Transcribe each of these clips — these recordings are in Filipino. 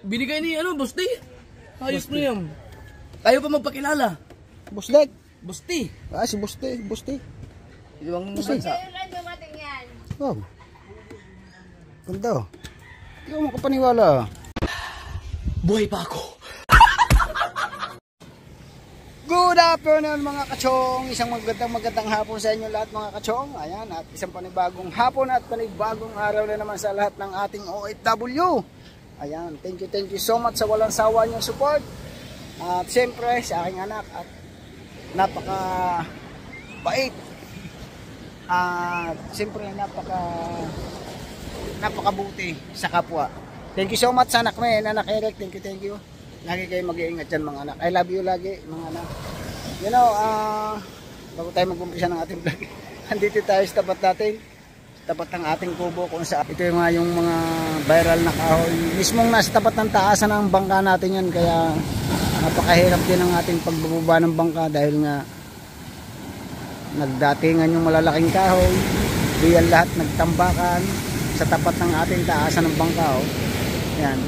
Binigay ni Busti. Ayos mo yan. Ayaw pa magpakilala. Busdek. Busti. Si Busti. Busti. Ibang bansa. Wow. Ganda. Hindi ako makapaniwala. Buhay pa ako. Good afternoon mga kachong. Isang magandang hapon sa inyo lahat mga kachong. Ayan, at isang panibagong hapon at panibagong araw na naman sa lahat ng ating OFW. Ayan, thank you so much sa walang sawa niyong support. At siyempre sa aking anak at napaka bait. At siyempre napakabuti sa kapwa. Thank you so much sa anak mo, anak Eric. Thank you. Lagi kayo mag-iingat dyan mga anak. I love you lagi mga anak. You know, bago tayo mag-umpisa ng ating vlog, andito tayo sa tapat natin. Tapat ng ating kubo kung saan. Ito yung mga viral na kahoy. Mismong nasa tapat ng taasan ng bangka natin yan. Kaya napakahirap din ang ating pagbababa ng bangka dahil nga nagdatingan yung malalaking kahoy. Diyan lahat nagtambakan sa tapat ng ating taasan ng bangka. Oh. Yan.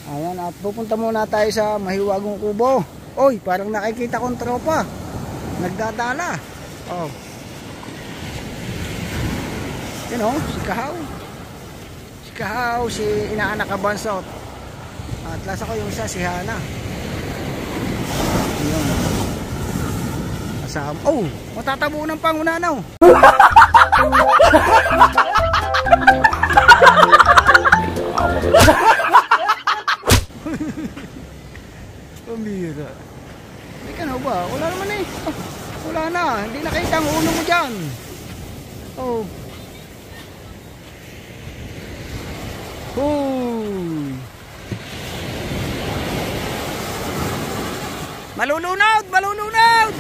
Ayan, at pupunta muna tayo sa mahiwagong kubo. Oy, parang nakikita kong tropa. Nagdadala. Oh. You know, si Kahaw. Si Kahaw, si inaanak ka Bansot. At lasa ko yung isa, si Hana. Ayun. Kasama. Oh, matatabo ng pangunanaw. Pamira. Hindi ka na ba? Wala naman eh. Wala na. Hindi nakita ang ulo mo dyan. Oh. Oh. Malulunod! Malulunod!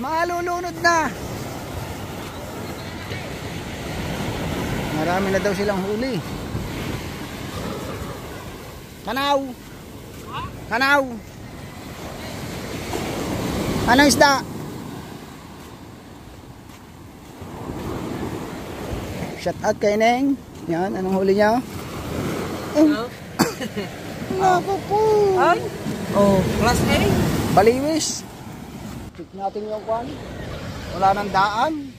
Malulunod na. Marami na daw silang huli. Kanaw. Kanaw. Anong isda? Shout out kay Neng. Yan, anong huli niya? Naku po. Ay? Oh, class A? Baliwis. Check natin yung kwan. Wala nang daan.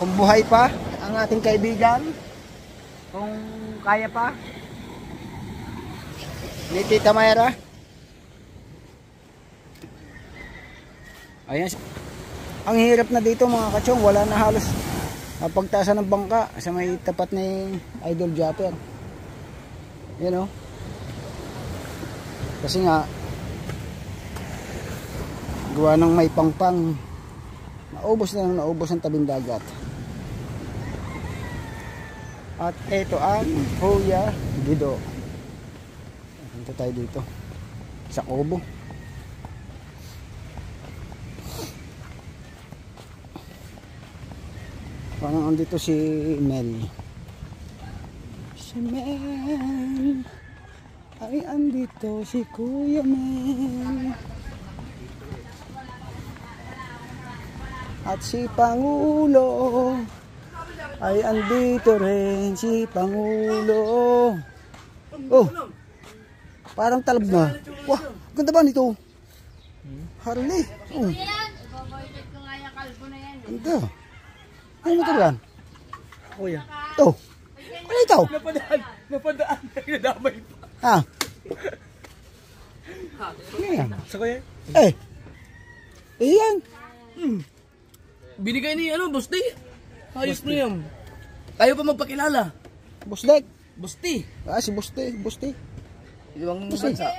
Kung buhay pa ang ating kaibigan, kung kaya pa ni Tita Mayra. Ayan, ang hirap na dito mga kachong, wala na halos pagtaasan ng bangka sa may tapat ni Idol Japper, you know, kasi nga gawa ng may pangpang, naubos ang tabing dagat. At ito ang Kuya Guido. Punta tayo dito sa kubo. Parang andito si Mel. Si Mel. Ay andito si Kuya Mel. At si Pangulo. Ay andito rin si Pangulo. Oh, parang talab na. Wah, ganda ba nito? Harley. Oh. Ganda. Ano mo ito yan? Kuya. Ito. Ano ito? Napadaan. Nadamay pa. Ha? Ano yan? Sa kuya? Yan. Binigay ni Busti. Ayos mo yan. Ayaw pa magpakilala. Busdek. Busti. Si Busti. Busti. Ibang Busti. bansa.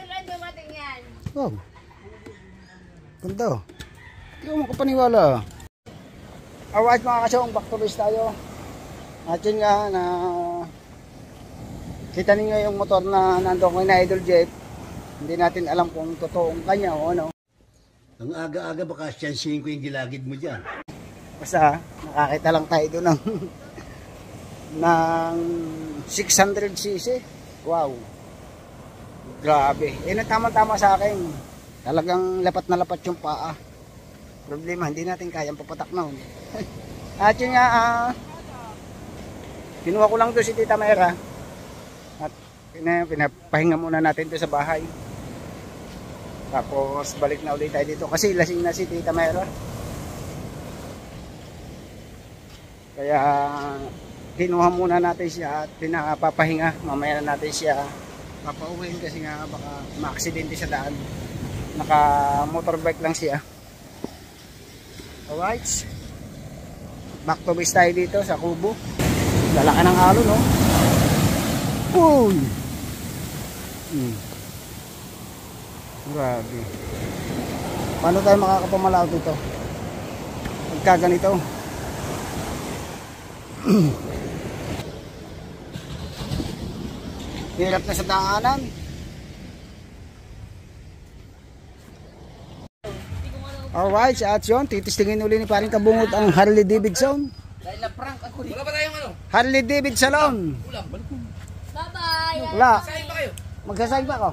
Wow. Ganda. Hindi ako makapaniwala. Alright mga kasyong, back to base tayo. At yun nga na kita ninyo yung motor na nandun ko na Idol Jet. Hindi natin alam kung totoong kanya o ano. Ang aga-aga baka siyansihin ko yung gilagid mo dyan. Basta nakakita lang tayo doon ng 600cc. Wow. Grabe. Yan ang tama-tama sa akin. Talagang lapat na lapat yung paa. Problema, hindi natin kayang papatak noon. At yun nga, Kinuha ko lang to si Tita Mayra. At pinapahinga muna natin to sa bahay. Tapos balik na ulit tayo dito kasi lasing na si Tita Mayra. Kaya kinuha muna natin siya at pinapapahinga. Mamaya na natin siya papauwiin kasi nga baka maaksidente sa daan. Naka motorbike lang siya. Alright. Back to base tayo dito sa Kubo. Lalaki ng alon, no? Uy! Grabe. Paano tayo makakapamalaw dito? Pagka ganito. Hirap na sa daanan. Alright, at yun, titistingin uli ni paring Kabungot ang Harley Davidson. Dahil na prank ako. Wala ba tayong ano? Harley Davidson. Ulam, balik mo. Bye-bye. Wala. Sahin pa kayo? Magsasayang pa ako.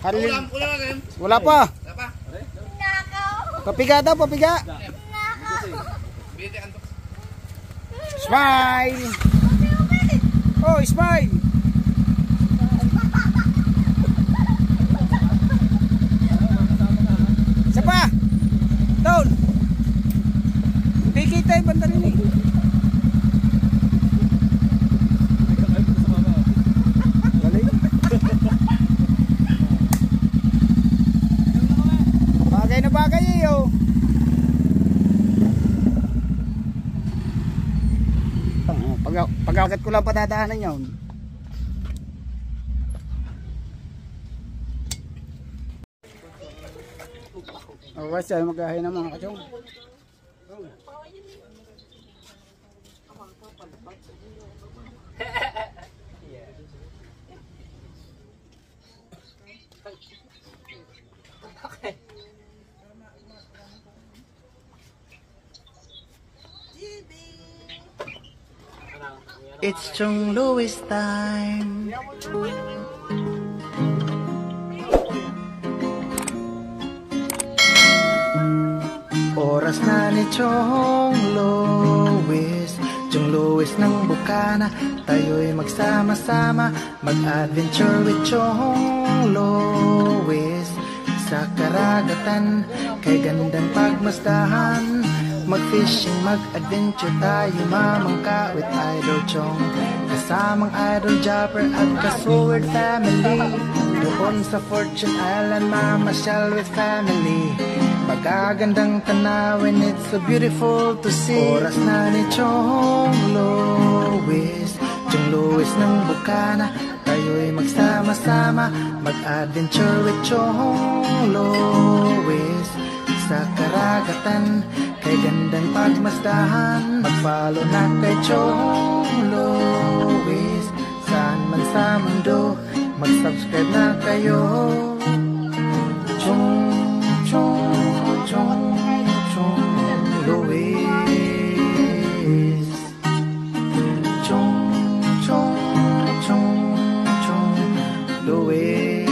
Harley. Ulam na kayo? Wala pa. Wala pa? Papiga daw, papiga. Bili antok. Smile. Oh, smile. Isa pa. Down. Hindi kita yung banda rin eh. Galing. Bagay na bagay eh oh. Pag-agat ko lang patadaanan yun. Alright, tayo mag-ahay ng mga kachong. It's Chong Louis time. Oras na ni Chong Louis, Chong Louis ng Bukana. Tayo'y magsama-sama, mag-adventure with Chong Louis. Sa karagatan, kay gandang pagmasdahan, mag-fishing, mag-adventure tayo mamangka with Idol Chong. Kasamang Idol Jopper at Kasword family. Doon sa Fortune Island, mamasyal with family. Magagandang tanawin, it's so beautiful to see. Oras na ni Chong Louis, Chong Louis ng Bukana. Tayo'y magsama-sama, mag-adventure with Chong Louis. Sa karagatan, kay gandang pagmasdahan, mag-follow na kay Chong Louis. Saan man sa mundo, mag-subscribe na kayo. Chong Louis. Chong Louis.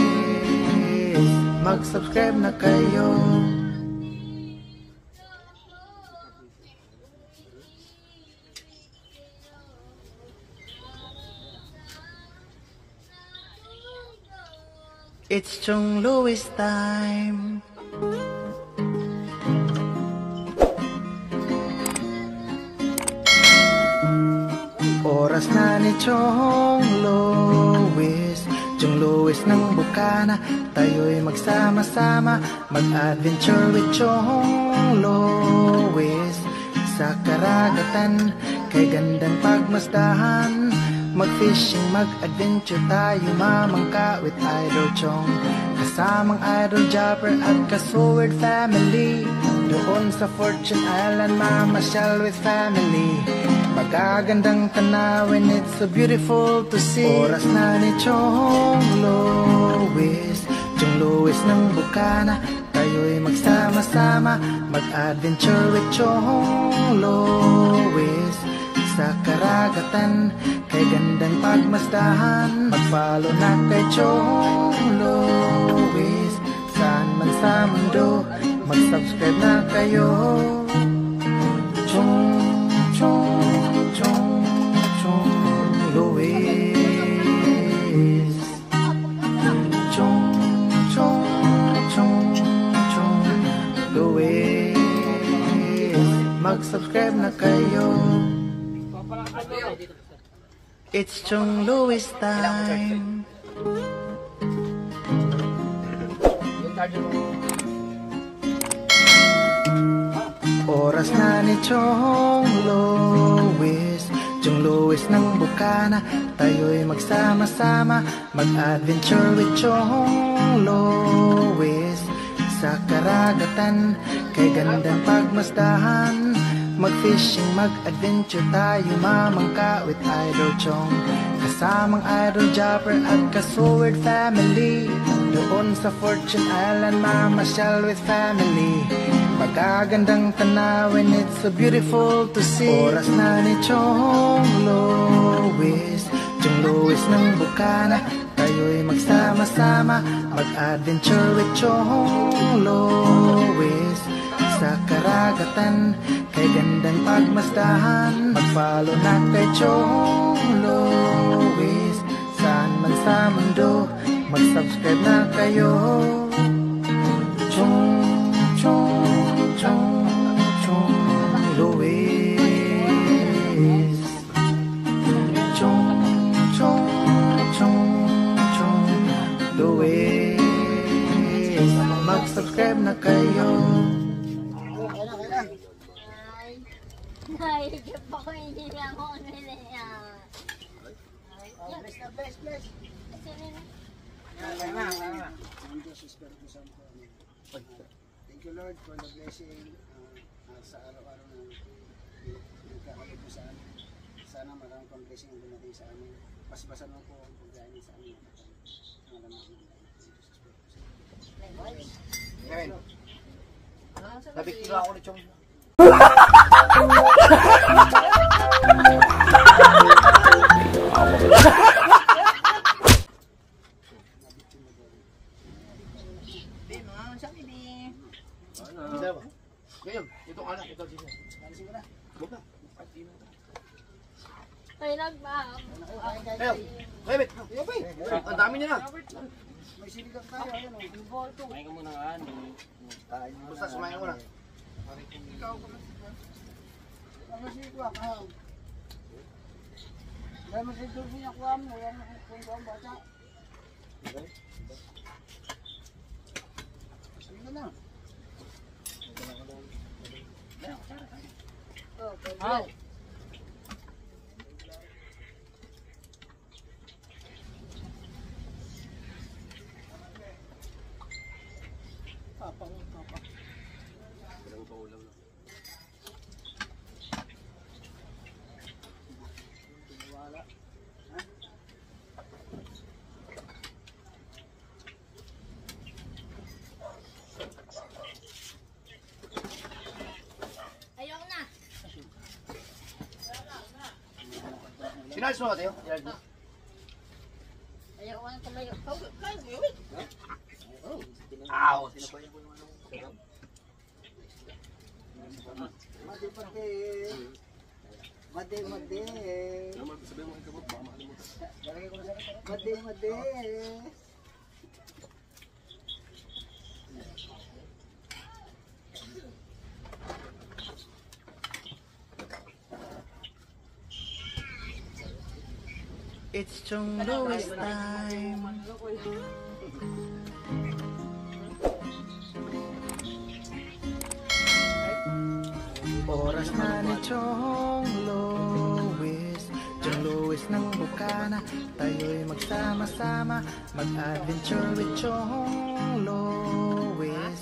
Mag-subscribe na kayo. It's Chong Louis time. Oras na ni Chong Louis, Chong Louis ng Bukana. Tayo'y magsama-sama, mag-adventure with Chong Louis. Sa karagatan, kay gandang pagmasdahan, mag-fishing, mag-adventure tayo mamangka with Idol Chong. Kasamang Idol Jopper at Kasword family. Doon sa Fortune Island, mamasyal with family. Magagandang tanawin, it's so beautiful to see. Oras na ni Chong Louis, Chong Louis ng Bukana. Tayo'y magsama-sama, mag-adventure with Chong Louis. Sa karagatan, kay gandang pagmasdahan, mag-follow na kay Chong Louis. Saan man sa mundo, mag-subscribe na kayo. Chong mag-subscribe na kayo. It's Chong Louis time. Oras na ni Chong Louis, Chong Louis ng Bukana. Tayo'y magsama-sama, mag-adventure with Chong Louis. Sa karagatan, kay gandang pagmasdahan, mag-fishing, mag-adventure tayo, mamangka with Idol Chong. Kasamang Idol Jopper at ka-Sword family. Doon sa Fortune Island, mamasyal with family. Magagandang tanawin, it's so beautiful to see. Oras na ni Chong Louis, Chong Louis ng Bukana. Tayo'y magsama-sama, mag-adventure with Chong Louis. Sa karagatan, kay gandang pagmasdahan, mag-follow na kay Chong Louis. Saan man sa mundo, mag-subscribe na kayo. Chong Louis. Louis. Mag-subscribe na kayo. Ay, pa ko hindi lang ako nila yan. Bless na, bless. Thank you Lord for the blessing sa araw-araw na nagkakalit mo sa amin. Sana maraming pang blessing ang dumating sa amin. Pasbasan mo po ang pagkain sa amin. Kevin, nabiktima ako ni Chong. Ngayon, itong anak, ito dito. Ay, nagmahal. Ngayon, Kevin, ang dami niya na. May sinigang tayo. Kumain ka muna nga. Basta sumayin ko na. Ano sinigang? Dahil masiguro niya ko mo. Yan kung ang bata. Sige na. Oh, ayoko na. Sinalis mo ba tayo? Ayoko na tumayo. Ouch! Made. It's Chong Louis time. Oras na ni Chong Louis, Chong Louis ng Bukana. Tayo'y magsama-sama, mag-adventure with Chong Louis.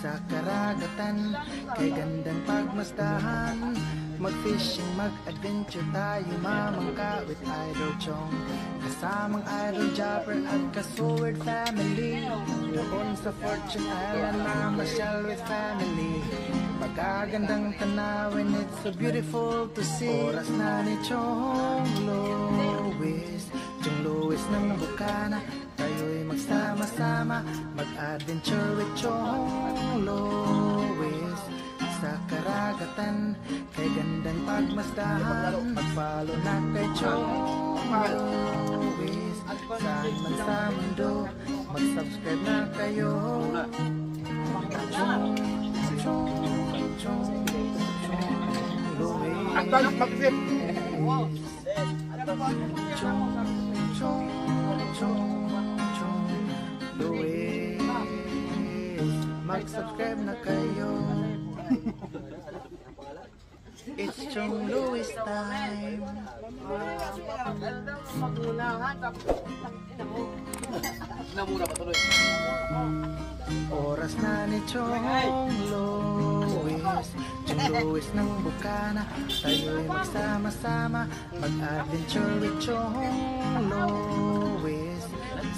Sa karagatan, kay gandang pagmasdahan, mag-fishing, mag-adventure tayo, mamangka with Idol Chong. Kasamang Idol Jopper at ka-Sword family. Doon sa Fortune Island, mamasyal with family. Magagandang tanawin, it's so beautiful to see. Oras na ni Chong Louis, Chong Louis ng Bukana. Tayo'y magsama-sama, mag-adventure with Chong Louis. Sa karagatan, kay gandang pagmasdahan, mag-follow na kay Chong Louis. Saan man sa mundo, mag-subscribe na kayo. Chong tanong mag-isip. Luis, mag-subscribe na kayo. It's Chong Luis time. Namura pa tuloy. Oras na ni Chong Luis, Chong Luis ng Bukana. Tayo'y magsama-sama, mag-adventure with Chong Luis.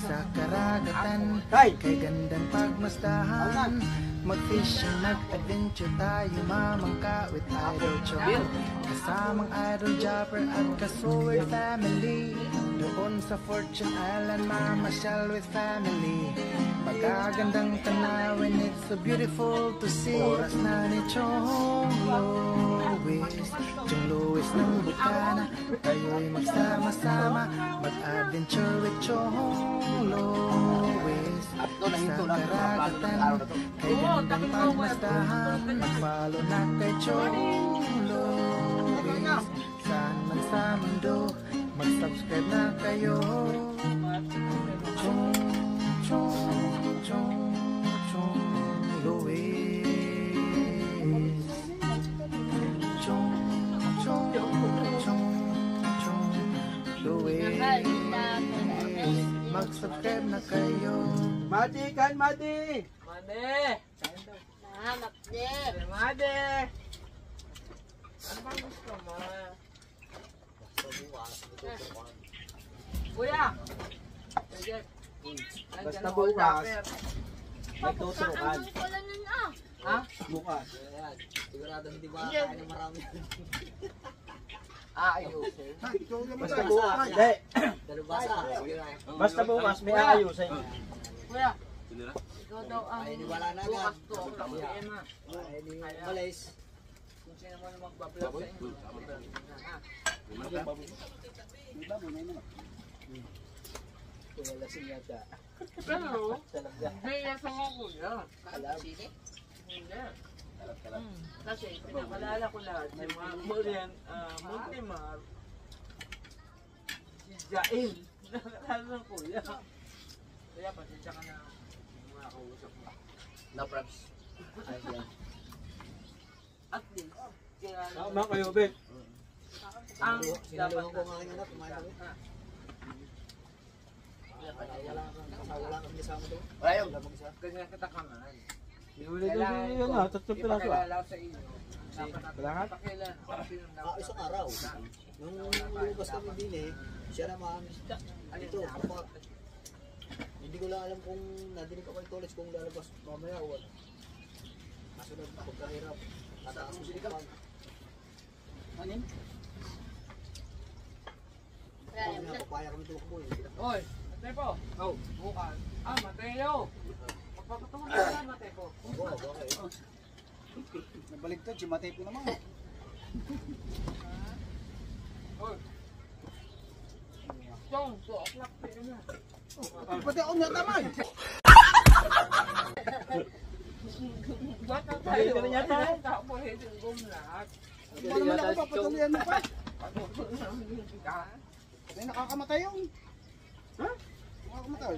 Sa karagatan, kay gandang pagmasdahan. Mag-fishing, mag-adventure tayo, mamangka with Idol Chong. Kasamang Idol Jopper at Kasuwer family. Doon sa Fortune Island, mamasyal with family. Magagandang tanawin, it's so beautiful to see. Oras na ni Chong Luis, Chong Luis ng Bukana. Tayo'y magsama-sama, mag-adventure with Chong Luis. Sa karagatan, kay gandang pagmasdahan. Mag-follow na kay Chong Luis. Saan man sa mundo, mag-subscribe na kayo. Chong, Chong, Chong, Chong Luis. Chong, Chong, Chong, Chong Luis. Mag-subscribe na kayo. Mati, kan Mati. Made! Salamat din. Made! Ano bang gusto mo? Kuya! Basta bukas. Ang ko lang nun ah. Ha? Bukas. Sigurado hindi ba kakain ng marami? Ayusin. Basta bukas. Hindi. Dalubasa. Basta bukas, may ayusin. Kuya! Ikaw daw ang wala na bukas agad. to. Emma. Malis. Kung sino mo na magbablog sa inyo. Kuya lasing yata. Pero, may nasa mga kuya. Hindi. Kasi pinakalala ko lahat si Montemar, si Jael, nakalala ng kuya. Kaya pasensya ka na mga kausap mo. No props. At least, kaya Tama kayo, Bet. ang dapat Sinaluhan ko na. ang aking anak, kumain ako. Wala kang kasama doon. Wala yun. Kanya katakaman. Iulit ko yun na, tatlong piraso ah. Ipakilala ko sa inyo. Dapat Lahat? ipakilala kung sino dapat. Isang araw. Nung lumabas kami din siya naman. Ito, ako. Hindi ko lang alam kung nadinig ako ng college kung lalabas mamaya o wala. Kasunod na pagkahirap. Tataas mo sila ka. Anin? Kung napapaya kami tumakbo eh. Oy, Matepo. Oh, bukas. Mateo. Magpapatuloy ka na, Matepo. Oo, okay. Nabaligtad si Matepo naman. Oy. Chong, 2 o'clock pa yun na. Pati ako niya tamay. Bata tayo. Hindi ka niya tayo. Tapo hitin gumlahat. Paano naman ako papatuloyan mo pa? Ka? Ay, nakakamatay yung. Ha? Nakakamatay.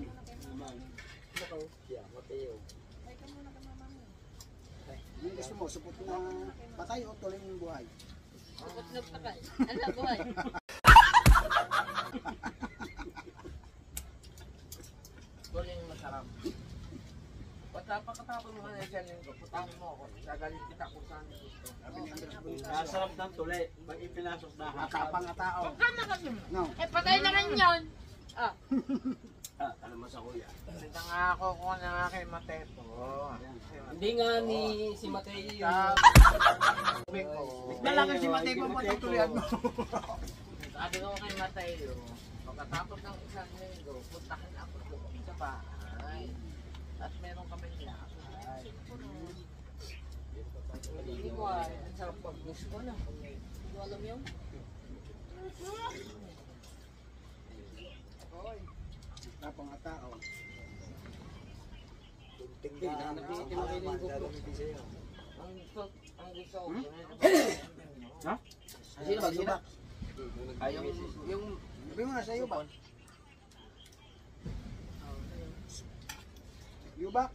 Yeah, Mateo. Yung gusto mo, supot na patay o tuloy yung buhay? Bukot na patay. Ano buhay? Tuloy yung masarap. Pagkatapos mo na siya linggo, putahin mo ako. Gagalit kita kung saan gusto. Nasarap ng tuli. Pag ipinasok na matapang na tao. Kama kasi mo. No. Eh, patay na rin yun. Ah. Ano mo sa kuya? Sinta nga ako kung ano nga kay Matepo. Hindi nga ni si Mateo yung... Sabi ko. Dalagan si Matepo pa tutuloyan mo. Sabi ko kay Mateo, pagkatapos ng isang linggo, puntahan ako doon sa bahay. At meron kami lakay. Hindi ko ay, ang sarap pag-gusto ko na. Hindi ko alam yun. Tapang na tao. Tunting na gagamitin sa'yo. Ang gusto ko. Ha? Sino mag-yubak? Ay, yung... Sabi mo na sa yubak. Yubak.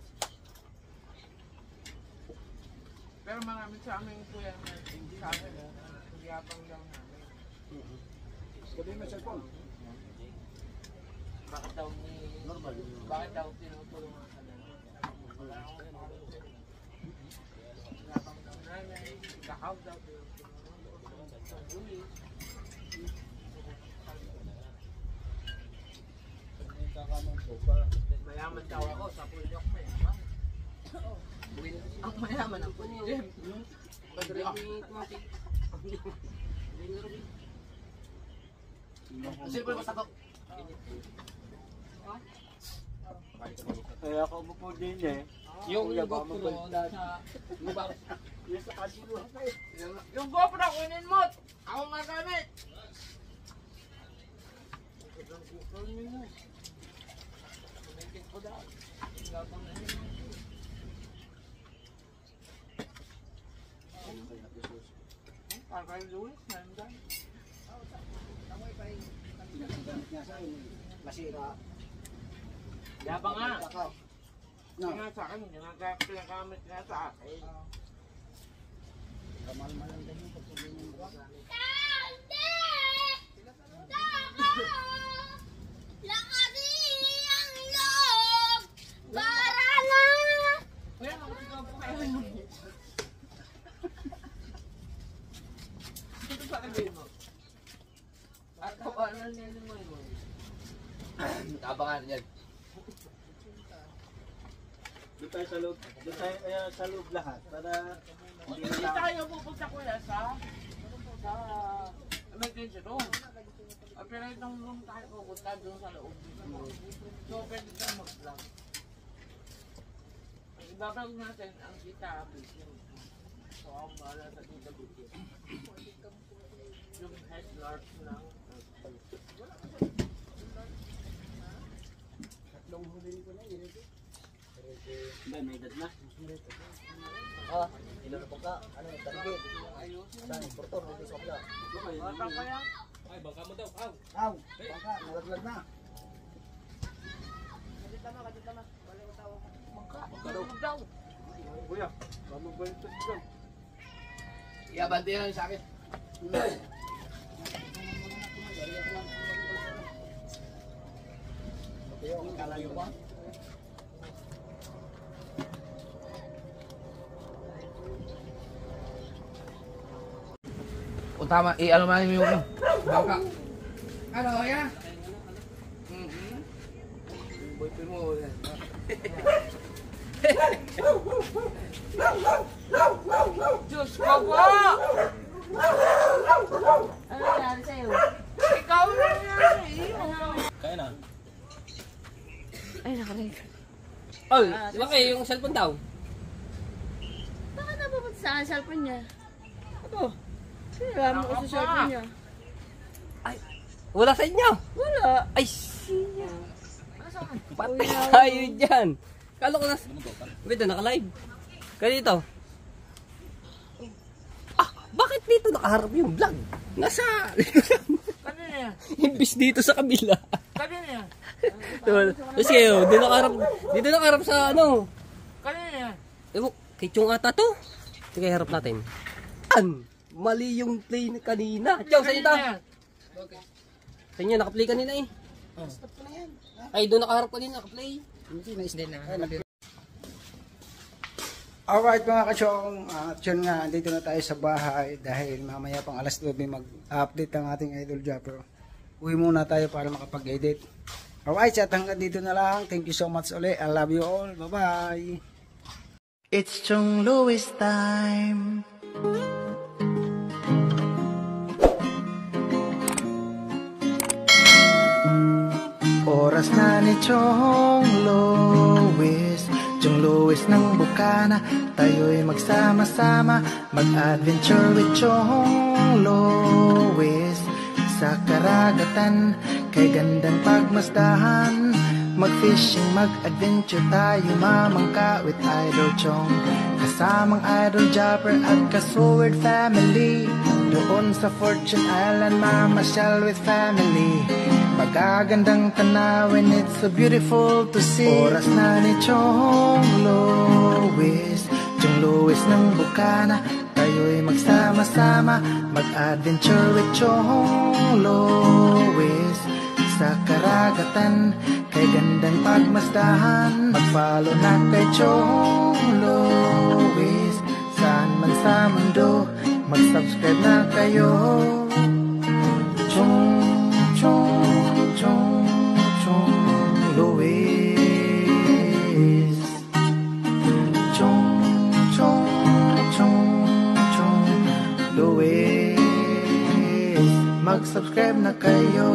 Pero marami sa amin kuya na sa akin, yabang lang namin. Sabi mo sa phone. Bakit daw tinutulungan ka na? Wala akong yabang daw namin, kakaw daw tinutulungan sa bulis. Mayaman daw ako, sa pulyok mayaman. Ang mayaman ang pulyok. Siyempre masakop. Kaya ako upo din eh. Yung GoPro sa Yung sa yung GoPro kunin mo. Ako magamit. Masira. Yabang nga. No. Nga sa akin, ginagamit nga sa akin. Kamal-malan din yung pagsabihin ng buwan. Abangan yan. Doon tayo sa loob. Doon tayo sa loob lahat. Para hindi Hindi na tayo pupunta kuya sa emergency room. Pero itong room tayo pupunta doon sa loob. So pwede tayo mag-vlog. Ibablog natin ang kita video. So ako bahala sa kita video. Yung head large lang. Tatlong huli ko na yun. may edad na. Ah, ilan po ka? Ano, target? Saan, portor, hindi sa kapila. Bata pa yan. Ay, bangka mo daw. Aw. Aw, baka, nalaglag na. Bangka daw. Kuya, mamabalik ito dito. Iabante yan sa akin. Okay, ang kalayo ba? Kung tama, ano man yung bangka. Ano, yan? Boyfriend mo. Yan. Diyos ko po! Ano nangyari sa'yo? Ikaw na nangyari. Kaya na. Ay, nakarig. Oy, laki yung cellphone daw. Bakit napapunta sa akin cellphone niya? Ano? Sira mo ko sa cellphone niya. Wala sa inyo. Wala. Ay, Ano patay tayo dyan. Kala ko na... Wait, naka-live. Kaya dito. Ah, bakit dito nakaharap yung vlog? Nasa... Kanina yan. Imbis dito sa kabila. Kanina yan. Tapos kayo, dito nakaharap sa ano. Kanina yan. Ewan, kay Chong ata to. Sige, harap natin. Mali yung play na kanina. Chong, sa'yo to. Sa inyo, naka-play kanina eh. Ay, doon nakaharap kanina, naka-play. Hindi na. Alright mga kasyong, yun nga, dito na tayo sa bahay dahil mamaya pang alas 9 mag-update ang ating Idol Japper. Uwi muna tayo para makapag-edit. Alright, at hanggang dito na lang. Thank you so much ulit. I love you all. Bye-bye. It's Chong Louis time. Oras na ni Chong Louis, Chong Louis ng Bukana. Tayo'y magsama-sama, mag-adventure with Chong Louis. Sa karagatan, kay gandang pagmasdahan, mag-fishing, mag-adventure tayo mamangka with Idol Chong. Kasamang Idol Japper at ka-Sword family. Doon sa Fortune Island, mamasyal with family. Magagandang tanawin, it's so beautiful to see. Oras na ni Chong Lois, Chong Lois ng Bukana. Tayo'y magsama-sama, mag-adventure with Chong Lois. Sa karagatan, kay gandang pagmasdahan. Mag-follow na kay Chong Lois. Saan man sa mundo, mag-subscribe na kayo. Chong Lois. Chong Lois. Mag-subscribe na kayo.